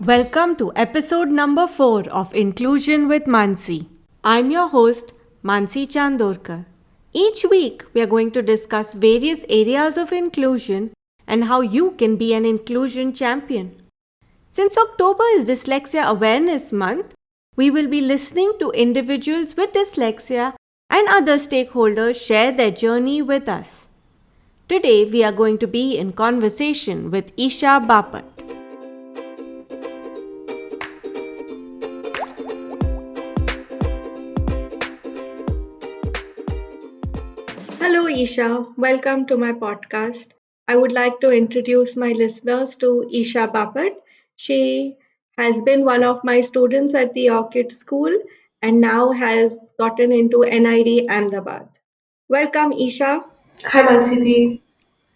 Welcome to episode number 4 of Inclusion with Mansi. I'm your host, Mansi Chandorkar. Each week, we are going to discuss various areas of inclusion and how you can be an inclusion champion. Since October is Dyslexia Awareness Month, we will be listening to individuals with dyslexia and other stakeholders share their journey with us. Today, we are going to be in conversation with Isha Bapat. Hello, Isha. Welcome to my podcast. I would like to introduce my listeners to Isha Bapat. She has been one of my students at the Orchid School and now has gotten into NID Ahmedabad. Welcome, Isha. Hi Mansi.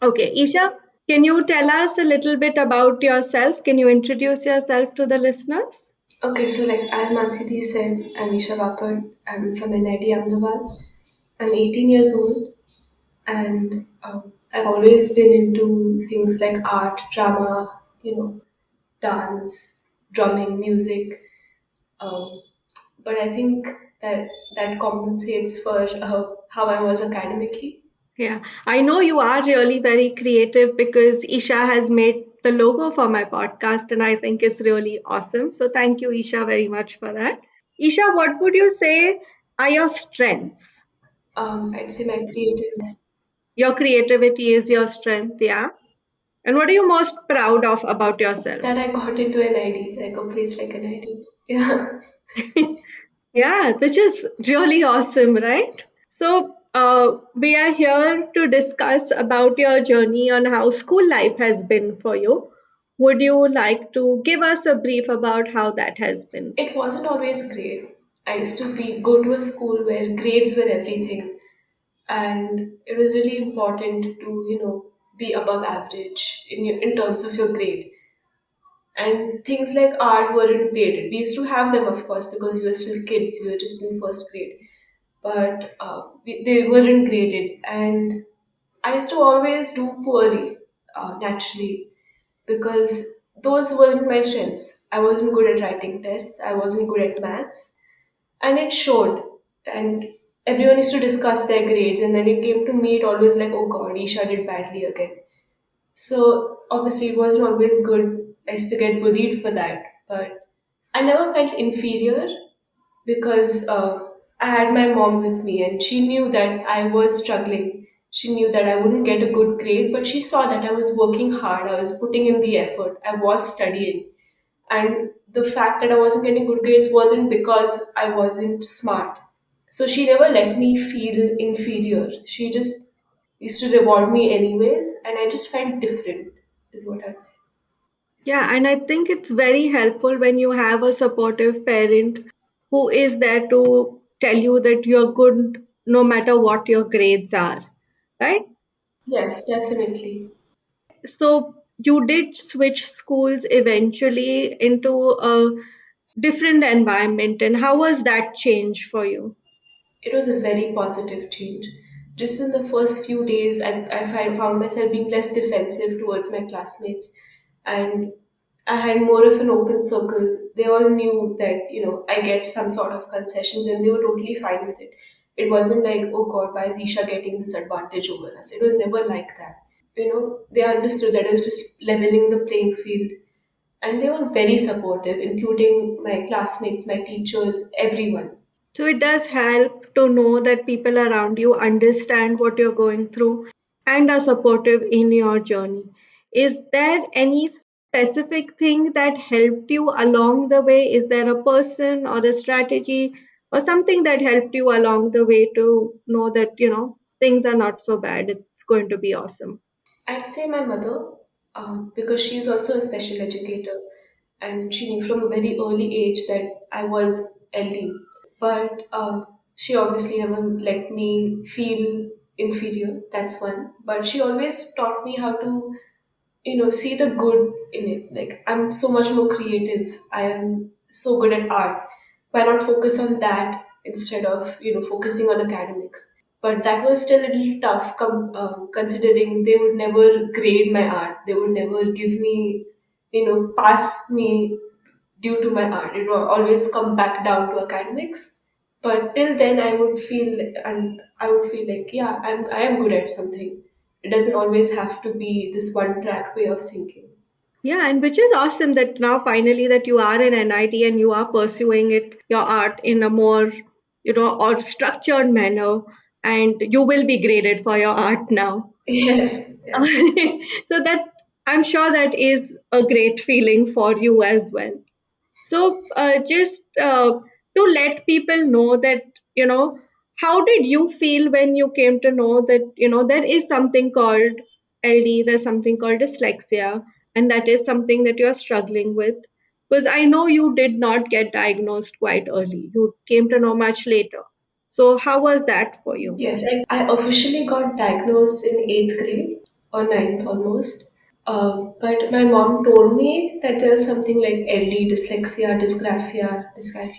Okay, Isha, can you tell us a little bit about yourself? Can you introduce yourself to the listeners? Okay, so like as Mansi said, I'm Isha Bapat. I'm from NID Ahmedabad. I'm 18 years old, and I've always been into things like art, drama, dance, drumming, music. Um, but I think that that compensates for how I was academically. Yeah, I know you are really very creative because Isha has made the logo for my podcast, and I think it's really awesome. So, thank you, Isha, very much for that. Isha, what would you say are your strengths? I'd say my creativeness Your creativity is your strength, yeah. And what are you most proud of about yourself? that I got into NID, like a place like NID. Yeah. Yeah, which is really awesome, right? So, we are here to discuss about your journey on how school life has been for you. Would you like to give us a brief about how that has been? It wasn't always great. I used to be go to a school where grades were everything, and it was really important to be above average in terms of your grade. And things like art weren't graded. We used to have them, of course, because we were still kids. We were just in first grade, but they weren't graded, and I used to always do poorly naturally because those weren't my strengths. I wasn't good at writing tests. I wasn't good at maths, and it showed. And everyone used to discuss their grades, and then it came to me, it always like, oh God, Isha did badly again. So obviously, it wasn't always good. I used to get bullied for that, but I never felt inferior because I had my mom with me and she knew that I was struggling. She knew that I wouldn't get a good grade, but she saw that I was working hard, I was putting in the effort, I was studying. And the fact that I wasn't getting good grades wasn't because I wasn't smart. So she never let me feel inferior. She just used to reward me anyways, and I just felt different, is what I'm saying. Yeah, and I think it's very helpful when you have a supportive parent who is there to tell you that you're good no matter what your grades are, right? Yes, definitely. So you did switch schools eventually into a different environment, and how was that change for you? It was a very positive change. Just in the first few days, found myself being less defensive towards my classmates, and I had more of an open circle. They all knew that, I get some sort of concessions, and they were totally fine with it. It wasn't like, oh God, why is Isha getting this advantage over us? It was never like that. They understood that I was just leveling the playing field, and they were very supportive, including my classmates, my teachers, everyone. So it does help to know that people around you understand what you're going through and are supportive in your journey. Is there any specific thing that helped you along the way? Is there a person or a strategy or something that helped you along the way to know that, things are not so bad? It's going to be awesome. I'd say my mother, because she's also a special educator, and she knew from a very early age that I was LD. But she obviously never let me feel inferior. That's one. But she always taught me how to, see the good in it. Like, I'm so much more creative. I am so good at art. Why not focus on that instead of focusing on academics? But that was still a little tough, considering they would never grade my art. They would never give me, pass me due to my art. It will always come back down to academics. But till then, I would feel like, yeah, I am good at something. It doesn't always have to be this one track way of thinking. Yeah, and which is awesome that now finally that you are in NIT and you are pursuing it, your art in a more, or structured manner, and you will be graded for your art now. Yes, yeah. So that I'm sure that is a great feeling for you as well. So, just to let people know that, how did you feel when you came to know that, there is something called LD, there's something called dyslexia, and that is something that you're struggling with? Because I know you did not get diagnosed quite early, you came to know much later. So, how was that for you? Yes, I officially got diagnosed in eighth grade or ninth almost. But my mom told me that there was something like LD, dysgraphia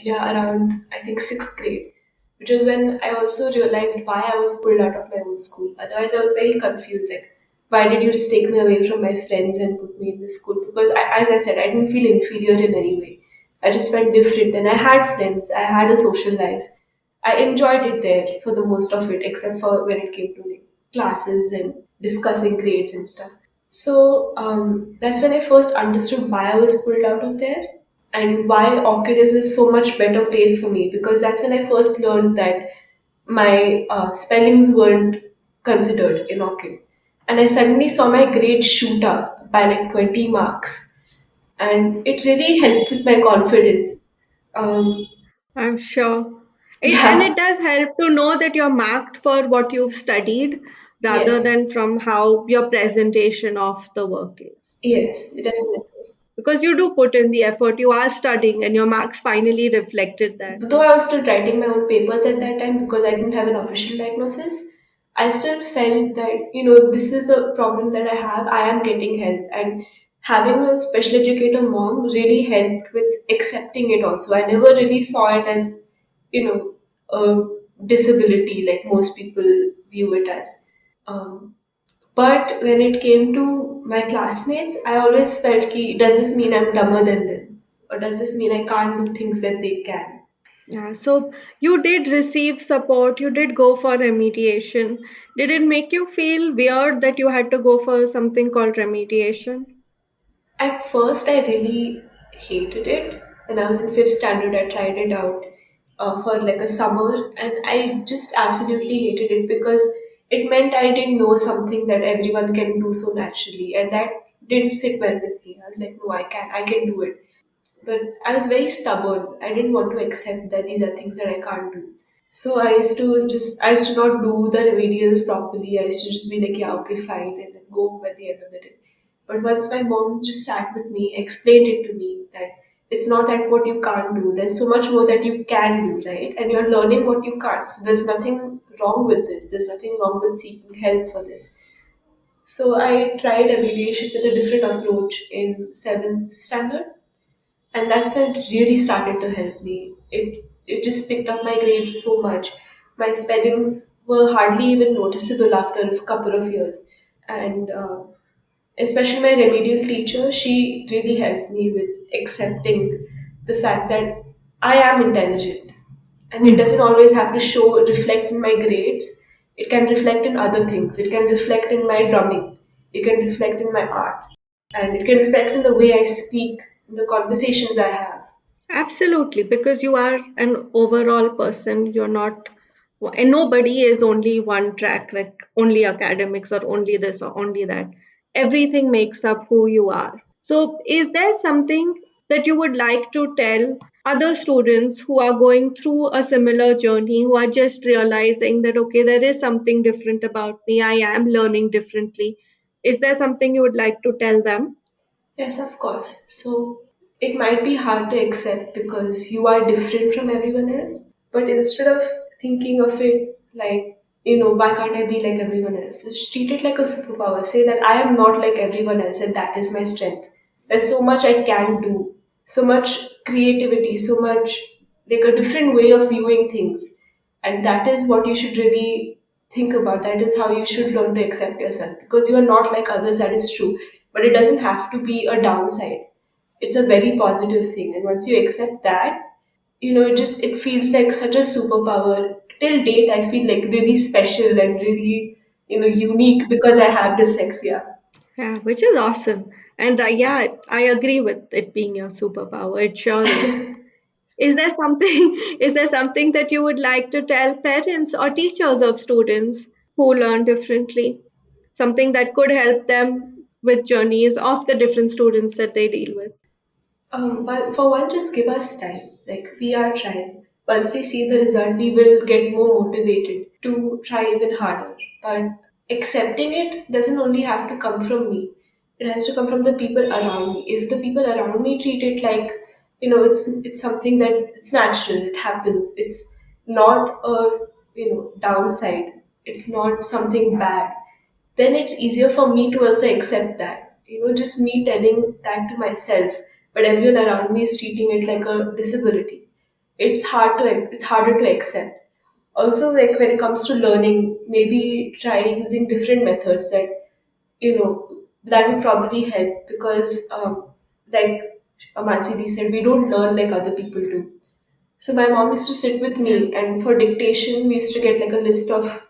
around, I think, sixth grade, which was when I also realized why I was pulled out of my own school. Otherwise, I was very confused. Like, why did you just take me away from my friends and put me in this school? Because, as I said, I didn't feel inferior in any way. I just felt different, and I had friends, I had a social life. I enjoyed it there for the most of it, except for when it came to like classes and discussing grades and stuff. So that's when I first understood why I was pulled out of there and why Orchid is a so much better place for me, because that's when I first learned that my spellings weren't considered in Orchid. And I suddenly saw my grade shoot up by like 20 marks. And it really helped with my confidence. Um, I'm sure. And yeah, it does help to know that you're marked for what you've studied rather yes, than from how your presentation of the work is. yes, definitely. Because you do put in the effort, you are studying, and your marks finally reflected that. Though I was still writing my own papers at that time because I didn't have an official diagnosis, I still felt that, this is a problem that I have. I am getting help. And having a special educator mom really helped with accepting it also. I never really saw it as, a disability like most people view it as. Um, but when it came to my classmates, I always felt, ki, does this mean I'm dumber than them? Or does this mean I can't do things that they can? Yeah, so you did receive support, you did go for remediation. Did it make you feel weird that you had to go for something called remediation? At first, I really hated it. When I was in fifth standard, I tried it out for like a summer, and I just absolutely hated it because it meant I didn't know something that everyone can do so naturally, and that didn't sit well with me. I was like, no, I can do it. But I was very stubborn. I didn't want to accept that these are things that I can't do. So I used to not do the remedials properly. I used to just be like, yeah, okay, fine, and then go home at the end of the day. But once my mom just sat with me, explained it to me that it's not that what you can't do. There's so much more that you can do, right? And you're learning what you can't. So there's nothing wrong with this. There's nothing wrong with seeking help for this. So I tried remediation with a different approach in seventh standard, and that's when it really started to help me. It just picked up my grades so much. My spellings were hardly even noticeable after a couple of years, and especially my remedial teacher, she really helped me with accepting the fact that I am intelligent, and it doesn't always have to show reflect in my grades. It can reflect in other things. It can reflect in my drumming. It can reflect in my art, and it can reflect in the way I speak, in the conversations I have. Absolutely, because you are an overall person. You're not, and nobody is only one track, like only academics or only this or only that. Everything makes up who you are. So, is there something that you would like to tell other students who are going through a similar journey, who are just realizing that, okay, there is something different about me, I am learning differently? Is there something you would like to tell them? Yes, of course. So it might be hard to accept because you are different from everyone else. But instead of thinking of it like, why can't I be like everyone else? Just treat it like a superpower. Say that I am not like everyone else and that is my strength. There's so much I can do, so much creativity, so much like a different way of viewing things. And that is what you should really think about. That is how you should learn to accept yourself because you are not like others, that is true. But it doesn't have to be a downside. It's a very positive thing. And once you accept that, it feels like such a superpower. Till date, I feel like really special and really, unique because I have dyslexia. Yeah, which is awesome. And yeah, I agree with it being your superpower. It sure is. Is there something is there something that you would like to tell parents or teachers of students who learn differently? Something that could help them with journeys of the different students that they deal with. But for one, just give us time. Like, we are trying. Once we see the result, we will get more motivated to try even harder. But accepting it doesn't only have to come from me. It has to come from the people around me. If the people around me treat it like, it's something that it's natural, it happens. It's not a, downside. It's not something bad, then it's easier for me to also accept that. Just me telling that to myself, but everyone around me is treating it like a disability. It's harder to accept. Also, like when it comes to learning, maybe try using different methods that would probably help because, like Mansi said, we don't learn like other people do. So my mom used to sit with Yeah. me, and for dictation, we used to get like a list of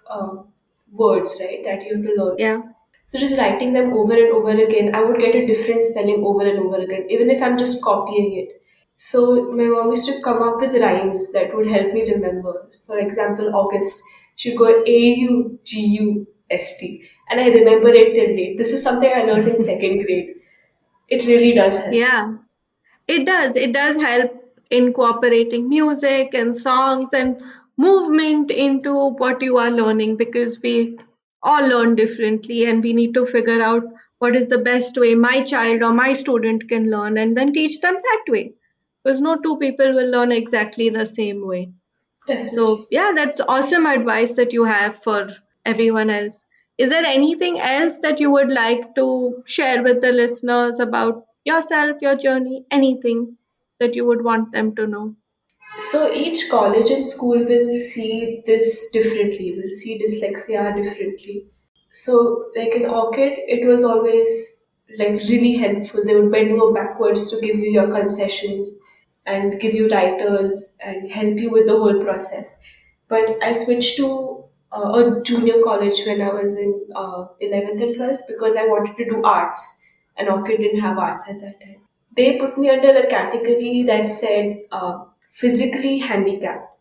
words, right, that you have to learn. Yeah. So just writing them over and over again, I would get a different spelling over and over again, even if I'm just copying it. So my mom used to come up with rhymes that would help me remember. For example, August, she'd go August, and I remember it till date. This is something I learned in second grade. It really does help. Yeah. It does. It does help incorporating music and songs and movement into what you are learning because we all learn differently and we need to figure out what is the best way my child or my student can learn and then teach them that way. Because no two people will learn exactly the same way. So, Definitely. yeah, that's awesome advice that you have for everyone else. Is there anything else that you would like to share with the listeners about yourself, your journey, anything that you would want them to know? So each college and school will see this differently, will see dyslexia differently. So, like in Orchid, it was always like really helpful. They would bend over backwards to give you your concessions and give you writers and help you with the whole process. But I switched to a junior college when I was in 11th and 12th because I wanted to do arts, and Orchid didn't have arts at that time. They put me under a category that said physically handicapped.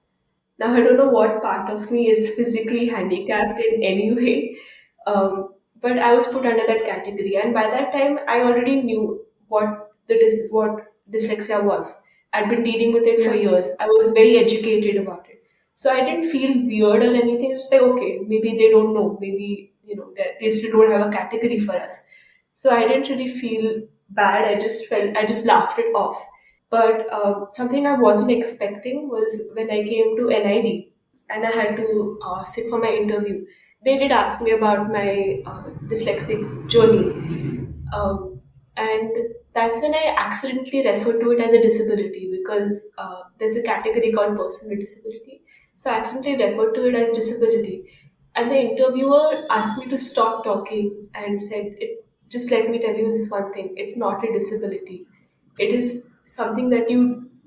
Now, I don't know what part of me is physically handicapped in any way, but I was put under that category. And by that time, I already knew what dyslexia was. I'd been dealing with it for Yeah. years. I was very educated about it. So I didn't feel weird or anything. It's like, okay, maybe they don't know. Maybe, they still don't have a category for us. So I didn't really feel bad. I just laughed it off. But something I wasn't expecting was when I came to NID and I had to sit for my interview. They did ask me about my dyslexic journey. And that's when I accidentally referred to it as a disability because there's a category called person with disability. So I accidentally referred to it as disability. And the interviewer asked me to stop talking and said, just let me tell you this one thing, it's not a disability. It is something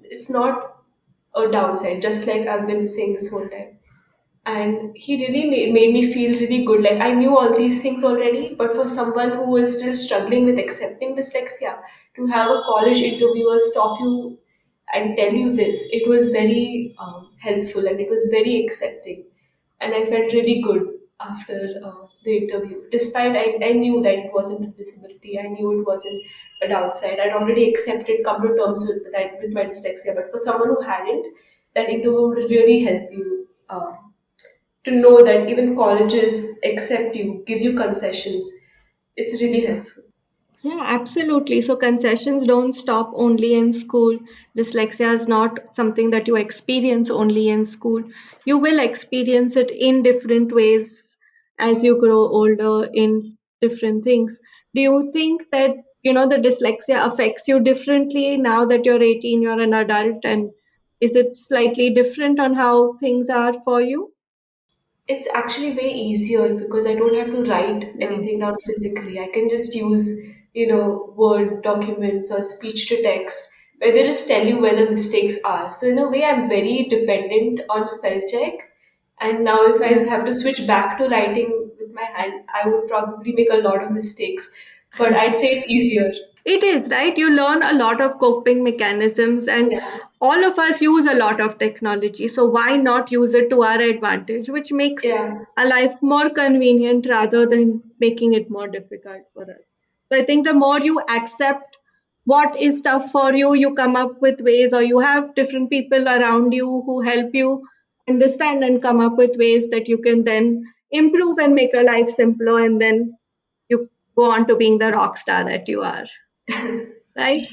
it's not a downside, just like I've been saying this whole time. And he really made me feel really good. Like I knew all these things already, but for someone who was still struggling with accepting dyslexia, to have a college interviewer stop you and tell you this, it was very helpful and it was very accepting. And I felt really good after the interview. Despite I knew that it wasn't a disability, I knew it wasn't a downside. I'd already accepted, come to terms with that with my dyslexia. But for someone who hadn't, that interview would really help you. To know that even colleges accept you, give you concessions. It's really helpful. Yeah, absolutely. So concessions don't stop only in school. Dyslexia is not something that you experience only in school. You will experience it in different ways as you grow older in different things. Do you think that, the dyslexia affects you differently now that you're 18, you're an adult, and is it slightly different on how things are for you? It's actually way easier because I don't have to write Yeah. anything down physically. I can just use, Word documents or speech to text, where they just tell you where the mistakes are. So in a way, I'm very dependent on spell check. And now, if I have to switch back to writing with my hand, I would probably make a lot of mistakes. But I'd say it's easier. It is, right? You learn a lot of coping mechanisms, and Yeah, all of us use a lot of technology. So, why not use it to our advantage, which makes yeah. our life more convenient rather than making it more difficult for us? So, I think the more you accept what is tough for you, you come up with ways, or you have different people around you who help you understand and come up with ways that you can then improve and make your life simpler, and then you go on to being the rock star that you are, right?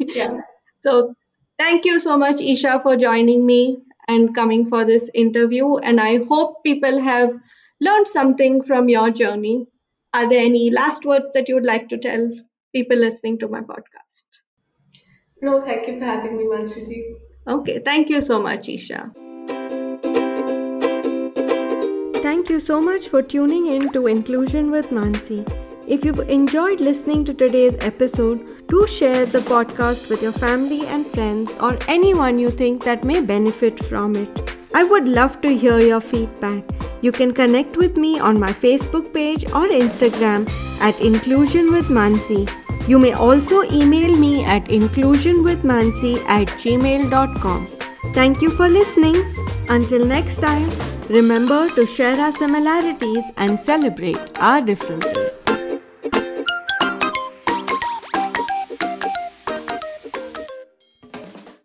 Yeah. So, thank you so much, Isha, for joining me and coming for this interview. And I hope people have learned something from your journey. Are there any last words that you would like to tell people listening to my podcast? No, thank you for having me, Mansiti. Okay, thank you so much, Isha. Thank you so much for tuning in to Inclusion with Mansi. If you've enjoyed listening to today's episode, do share the podcast with your family and friends or anyone you think that may benefit from it. I would love to hear your feedback. You can connect with me on my Facebook page or Instagram at Inclusion with Mansi. You may also email me at inclusionwithmansi@gmail.com. Thank you for listening. Until next time, remember to share our similarities and celebrate our differences.